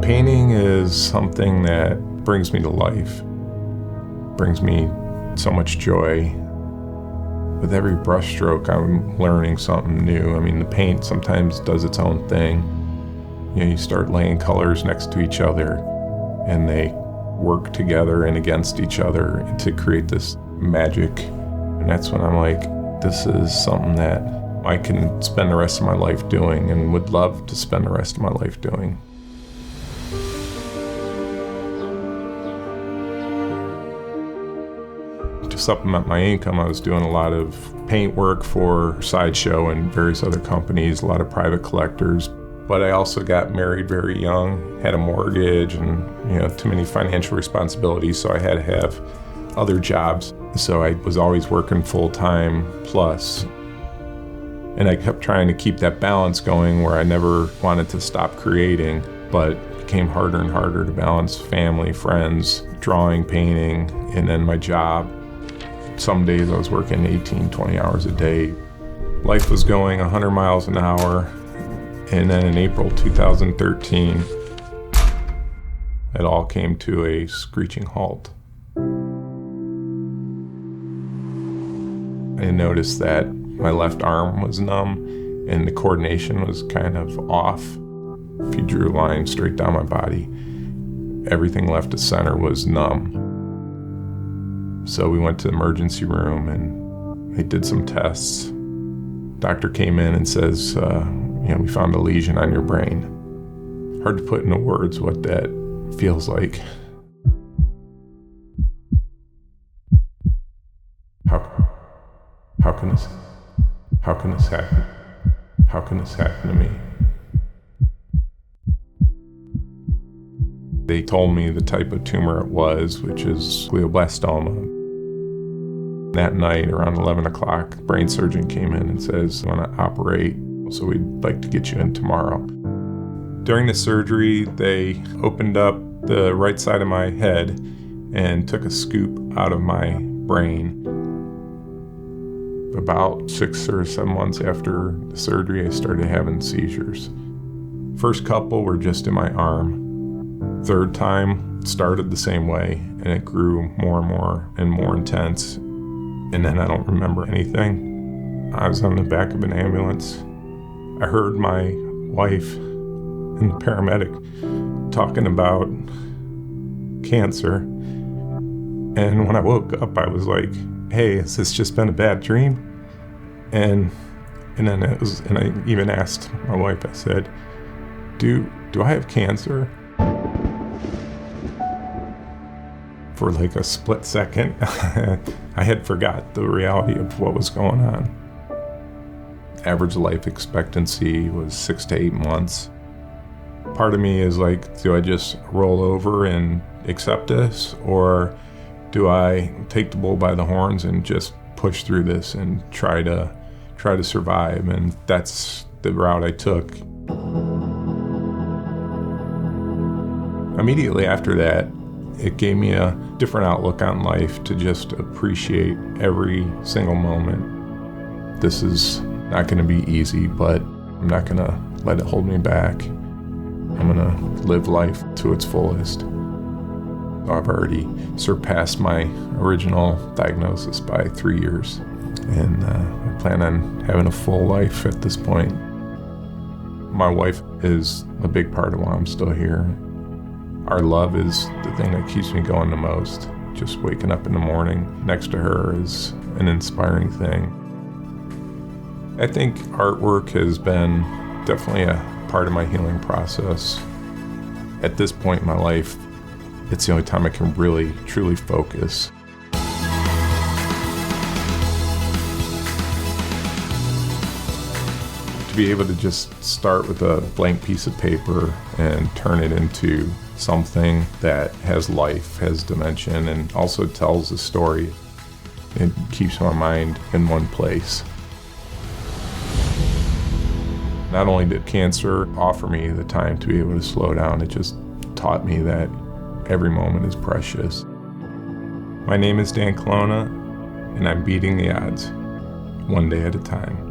Painting is something that brings me to life, brings me so much joy. With every brushstroke, I'm learning something new. I mean, the paint sometimes does its own thing. You know, you start laying colors next to each other, and they work together and against each other to create this magic. And that's when I'm like, this is something that I can spend the rest of my life doing and would love to spend the rest of my life doing. To supplement my income, I was doing a lot of paint work for Sideshow and various other companies, a lot of private collectors. But I also got married very young, had a mortgage, and too many financial responsibilities, so I had to have other jobs. So I was always working full-time plus. And I kept trying to keep that balance going where I never wanted to stop creating, but it became harder and harder to balance family, friends, drawing, painting, and then my job. Some days I was working 18, 20 hours a day. Life was going 100 miles an hour. And then in April 2013, it all came to a screeching halt. I noticed that my left arm was numb and the coordination was kind of off. If you drew a line straight down my body, everything left of center was numb. So we went to the emergency room and they did some tests. Doctor came in and says, we found a lesion on your brain. Hard to put into words what that feels like. How can this happen? How can this happen to me? They told me the type of tumor it was, which is glioblastoma. That night, around 11 o'clock, the brain surgeon came in and says, "I want to operate, so we'd like to get you in tomorrow." During the surgery, they opened up the right side of my head and took a scoop out of my brain. About 6 or 7 months after the surgery, I started having seizures. First couple were just in my arm. Third time started the same way, and it grew more and more intense. And then I don't remember anything. I was on the back of an ambulance. I heard my wife and the paramedic talking about cancer. And when I woke up, I was like, "Hey, has this just been a bad dream?" And then I even asked my wife, I said, do I have cancer? For like a split second, I had forgot the reality of what was going on. Average life expectancy was 6 to 8 months. Part of me is like, do I just roll over and accept this? Or do I take the bull by the horns and just push through this and try to survive? And that's the route I took. Immediately after that, it gave me a different outlook on life to just appreciate every single moment. This is not going to be easy, but I'm not going to let it hold me back. I'm going to live life to its fullest. I've already surpassed my original diagnosis by 3 years, and I plan on having a full life at this point. My wife is a big part of why I'm still here. Our love is the thing that keeps me going the most. Just waking up in the morning next to her is an inspiring thing. I think artwork has been definitely a part of my healing process. At this point in my life, it's the only time I can really, truly focus. To be able to just start with a blank piece of paper and turn it into something that has life, has dimension, and also tells a story, it keeps my mind in one place. Not only did cancer offer me the time to be able to slow down, it just taught me that every moment is precious. My name is Dan Colonna, and I'm beating the odds, one day at a time.